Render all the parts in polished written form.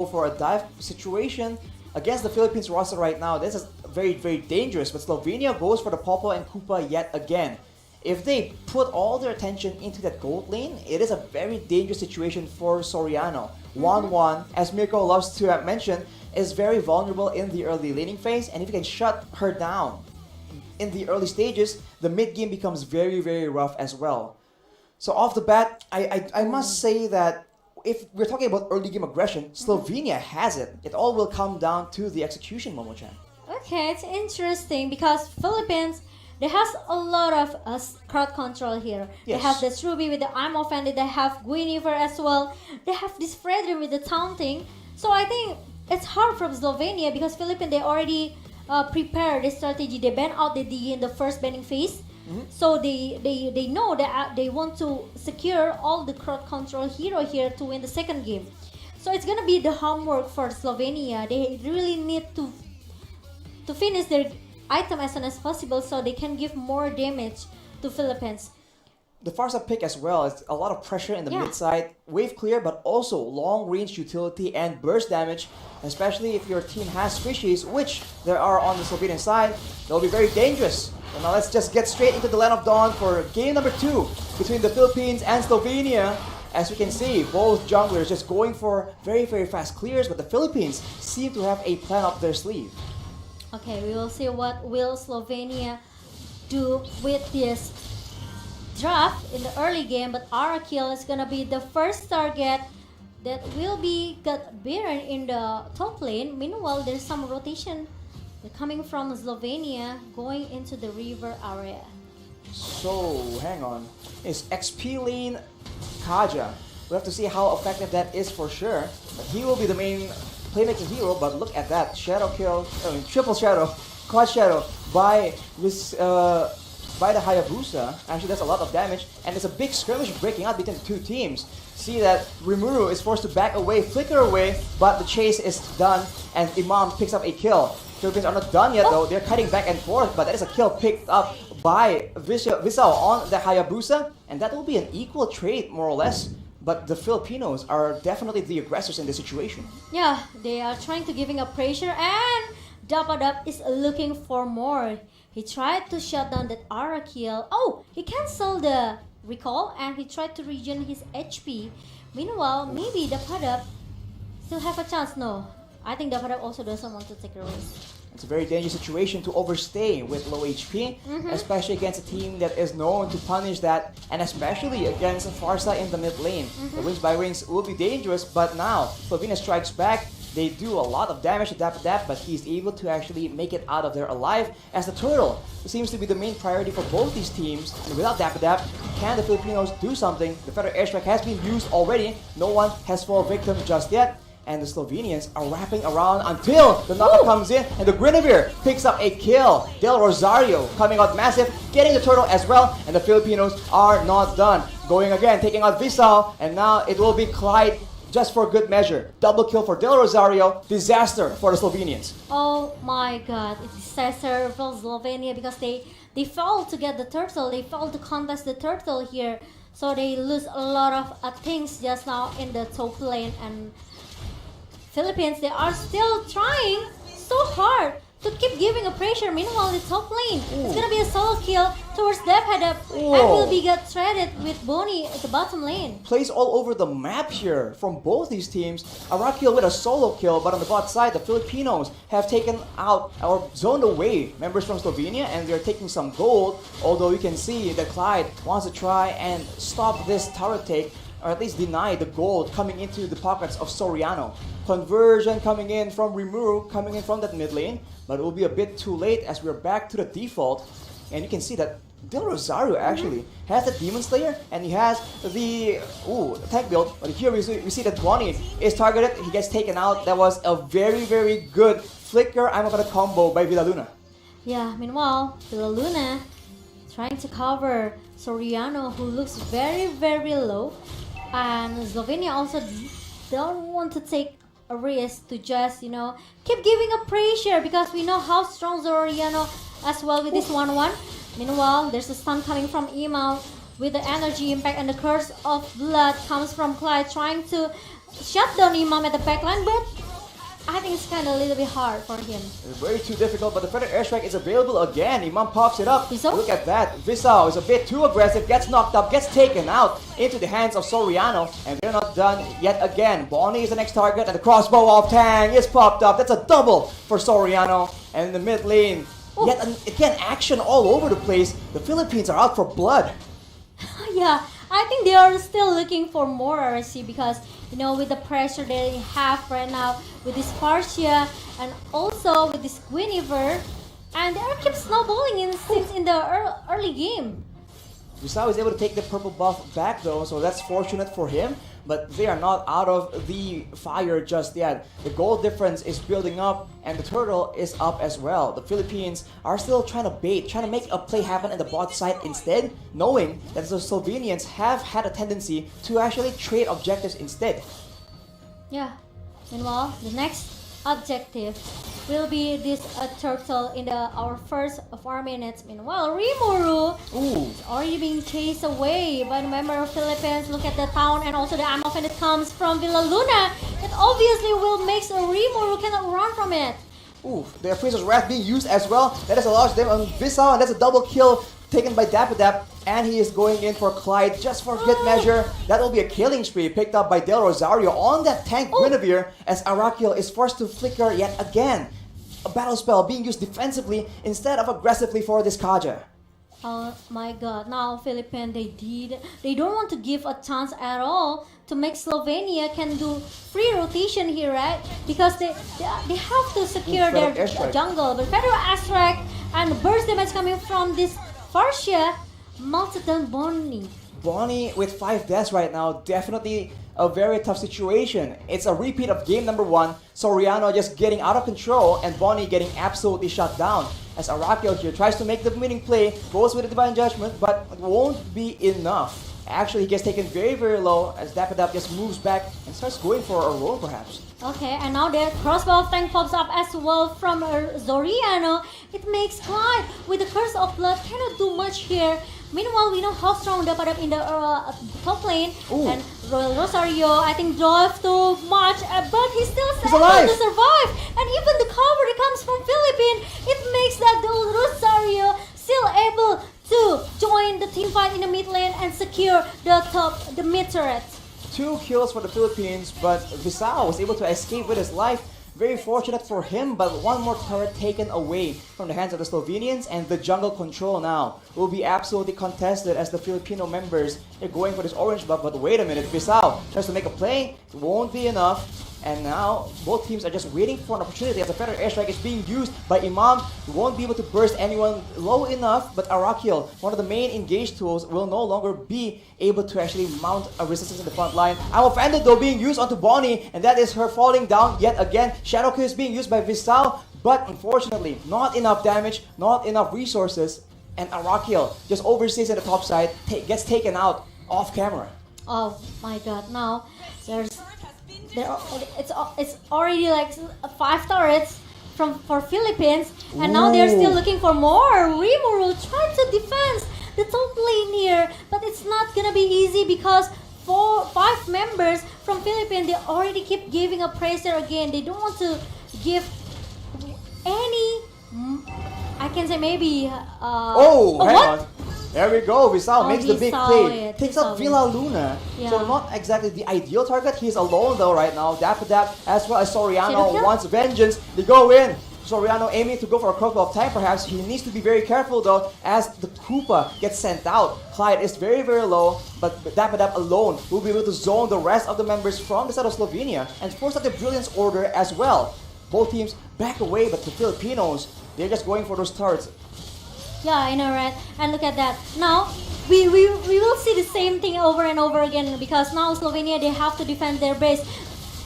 for a dive situation against the Philippines roster right now. This is very, very dangerous, but Slovenia goes for the Popo and Kupa yet again. If they put all their attention into that gold lane, it is a very dangerous situation for Soriano. 1-1, as Mirko loves to mention, is very vulnerable in the early laning phase, and if you can shut her down in the early stages, the mid game becomes very, very rough as well. So off the bat, I must say that if we're talking about early game aggression, Slovenia has it. It all will come down to the execution, Momo-chan. Okay, it's interesting because Philippines, they has a lot of crowd control here. Yes. They have this Ruby with the I'm offended. They have Guinevere as well. They have this Fredrin with the taunting. So I think it's hard from Slovenia because Philippines, they already prepared the strategy. They ban out the DE in the first banning phase. So they know that they want to secure all the crowd control hero here to win the second game. So it's gonna be the homework for Slovenia. They really need to finish their item as soon as possible so they can give more damage to Philippines. The Farsa pick as well is a lot of pressure in the Yeah. mid side, wave clear, but also long range utility and burst damage, especially if your team has fishies, which there are on the Slovenian side. They'll be very dangerous. So now let's just get straight into the Land of Dawn for game number 2 between the Philippines and Slovenia. As we can see, both junglers just going for very, very fast clears, but the Philippines seem to have a plan up their sleeve. Okay, we will see what will Slovenia do with this draft in the early game, but Arakil is gonna be the first target that will be got beaten in the top lane. Meanwhile, there's some rotation coming from Slovenia going into the river area. So, hang on. Is XP lane Kaja? We have to see how effective that is for sure. But he will be the main playmaking hero, but look at that. Shadow kill, triple shadow, quad shadow by this, by the Hayabusa. Actually, that's a lot of damage, and there's a big skirmish breaking out between the two teams. See that Rimuru is forced to back away, flicker away, but the chase is done, and Imam picks up a kill. Philippines are not done yet though, they're cutting back and forth, but that is a kill picked up by Visao on the Hayabusa, and that will be an equal trade more or less. But the Filipinos are definitely the aggressors in this situation. Yeah, they are trying to giving up pressure, and Dapadap is looking for more. He tried to shut down that Arakil. Oh, he canceled the recall and he tried to regen his HP. Meanwhile, maybe Dapadap still have a chance. No, I think Dapadap also doesn't want to take a risk. It's a very dangerous situation to overstay with low HP, especially against a team that is known to punish that, and especially against Farsa in the mid lane. The wings by wings will be dangerous, but now Slovenia strikes back. They do a lot of damage to Dap, but he's able to actually make it out of there alive, as the turtle seems to be the main priority for both these teams. And without Dap, can the Filipinos do something? The Federal airstrike has been used already. No one has fallen victim just yet. And the Slovenians are wrapping around until the knockup comes in, and the Guinevere picks up a kill. Del Rosario coming out massive, getting the turtle as well, and the Filipinos are not done. Going again, taking out Visal, and now it will be Clyde just for good measure. Double kill for Del Rosario, disaster for the Slovenians. Oh my god, it's disaster for Slovenia because they failed to get the turtle, they failed to contest the turtle here. So they lose a lot of things just now in the top lane, and Philippines, they are still trying so hard to keep giving a pressure. Meanwhile, the top lane, it's gonna be a solo kill towards Dephead, and will be get traded with Bonnie at the bottom lane. Plays all over the map here from both these teams. Arakil with a solo kill, but on the bot side, the Filipinos have taken out or zoned away members from Slovenia, and they're taking some gold. Although you can see that Clyde wants to try and stop this tower take, or at least deny the gold coming into the pockets of Soriano. Conversion coming in from Rimuru, coming in from that mid lane, but it will be a bit too late as we're back to the default. And you can see that Del Rosario actually has the Demon Slayer, and he has the tank build, but here we see that Bonnie is targeted, he gets taken out. That was a very, very good flicker I'm gonna combo by Villaluna. Yeah, meanwhile, Villaluna trying to cover Soriano, who looks very, very low. And Slovenia also don't want to take a risk to just, keep giving a pressure because we know how strong Soriano as well with this 1-1. Meanwhile, there's a stun coming from Email with the energy impact, and the curse of blood comes from Clyde trying to shut down Imam at the backline, but I think it's kind of a little bit hard for him. It's very too difficult, but the feather airstrike is available again. Imam pops it up. Visao? Look at that. Visao is a bit too aggressive, gets knocked up, gets taken out into the hands of Soriano, and they're not done yet again. Bonnie is the next target, and the crossbow of Tang is popped up. That's a double for Soriano. And in the mid lane, yet again, action all over the place. The Philippines are out for blood. Yeah, I think they are still looking for more RSC because, you know, with the pressure they have right now with this Farsia and also with this Guinevere, and they keep snowballing since in the early game. Visao is able to take the purple buff back though, so that's fortunate for him. But they are not out of the fire just yet. The goal difference is building up, and the turtle is up as well. The Philippines are still trying to bait, trying to make a play happen in the bot side instead, knowing that the Slovenians have had a tendency to actually trade objectives instead. Yeah. Meanwhile, the next objective will be this turtle in our first 4 minutes. Meanwhile, Rimuru Ooh. is already being chased away by the member of Philippines. Look at the town and also the ammo that comes from Villa Luna. That obviously will make Rimuru cannot run from it. Ooh, the Princess Wrath being used as well. That is a large damage on Visao, and that's a double kill taken by Dapadap. And he is going in for Clyde just for good measure. That will be a killing spree picked up by Del Rosario on that tank Guinevere as Arakil is forced to flicker yet again. A battle spell being used defensively instead of aggressively for this Kaja. Oh my god, now Philippines, they don't want to give a chance at all to make Slovenia can do free rotation here, right? Because they have to secure their jungle. But Federal Airstrike and burst damage coming from this Farsia melted down Bonnie. Bonnie with 5 deaths right now, definitely a very tough situation. It's a repeat of game number 1, Soriano just getting out of control and Bonnie getting absolutely shut down. As Arakio here tries to make the winning play, goes with the Divine Judgment, but it won't be enough. Actually, he gets taken very, very low as Dapadap just moves back and starts going for a roll perhaps. Okay, and now the crossbow of tank pops up as well from Zoriano. It makes Clyde with the Curse of Blood cannot do much here. Meanwhile, we know how strong Dapadap in the top lane. Ooh. And Rosario, I think, drove too much, but he's still able alive to survive. And even the cover that comes from Philippines, it makes that Rosario still able to join the team fight in the mid lane and secure the mid turret. 2 kills for the Philippines, but Visao was able to escape with his life. Very fortunate for him, but one more turret taken away from the hands of the Slovenians, and the jungle control now will be absolutely contested as the Filipino members are going for this orange buff. But wait a minute, Visao tries to make a play, it won't be enough. And now both teams are just waiting for an opportunity as the feather airstrike is being used by Imam. He won't be able to burst anyone low enough, but Arakil, one of the main engage tools, will no longer be able to actually mount a resistance in the front line. I'm offended though being used onto Bonnie, and that is her falling down yet again. Shadow Kill is being used by Visao, but unfortunately not enough damage, not enough resources, and Arakil just oversees in the top side, gets taken out off camera. Oh my god, now it's already like 5 turrets for Philippines, and now they're still looking for more. Rimuru trying to defend the top lane here, but it's not gonna be easy because 5 members from Philippines, they already keep giving a praiser again. They don't want to give any, I can say maybe Hang on. There we go. Visao makes the big play. Takes out Villa Luna. Yeah. So not exactly the ideal target. He's alone though right now. Dapadap as well as Soriano wants vengeance. They go in. Soriano aiming to go for a crossbow of time perhaps. He needs to be very careful though as the Koopa gets sent out. Clyde is very, very low, but Dapadap alone will be able to zone the rest of the members from the side of Slovenia and force out the Brilliance Order as well. Both teams back away, but the Filipinos, they're just going for those turrets. Yeah, I know, right? And look at that. Now, we will see the same thing over and over again because now Slovenia, they have to defend their base.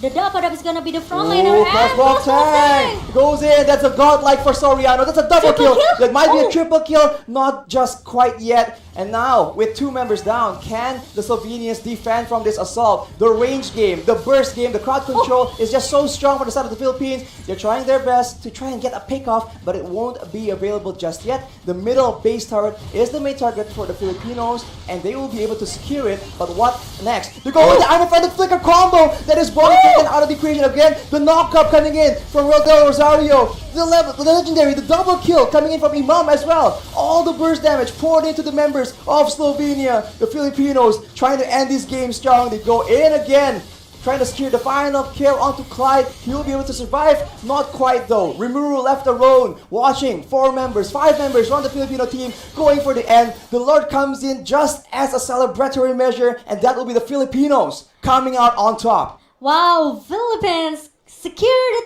The Dapadap is gonna be the frontliner, and crossbow tank goes in. That's a godlike for Soriano. That's a double kill. That might be a triple kill, not just quite yet. And now, with 2 members down, can the Slovenians defend from this assault? The range game, the burst game, the crowd control is just so strong for the side of the Philippines. They're trying their best to try and get a pick off, but it won't be available just yet. The middle base turret is the main target for the Filipinos, and they will be able to secure it. But what next? They're going with the Iron Feather Flicker combo that is body taken out of the equation again. The knockup coming in from Rodel Rosario. The legendary, the double kill coming in from Imam as well. All the burst damage poured into the members of Slovenia. The Filipinos trying to end this game strong. They go in again, trying to secure the final kill onto Clyde. He will be able to survive. Not quite though. Rimuru left alone, watching 4 members, 5 members on the Filipino team going for the end. The Lord comes in just as a celebratory measure, and that will be the Filipinos coming out on top. Wow, Philippines secured a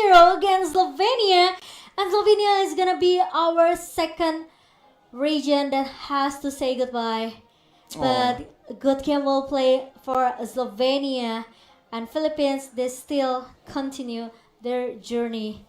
2-0 against Slovenia, and Slovenia is gonna be our second region that has to say goodbye. But good game will play for Slovenia, and Philippines, they still continue their journey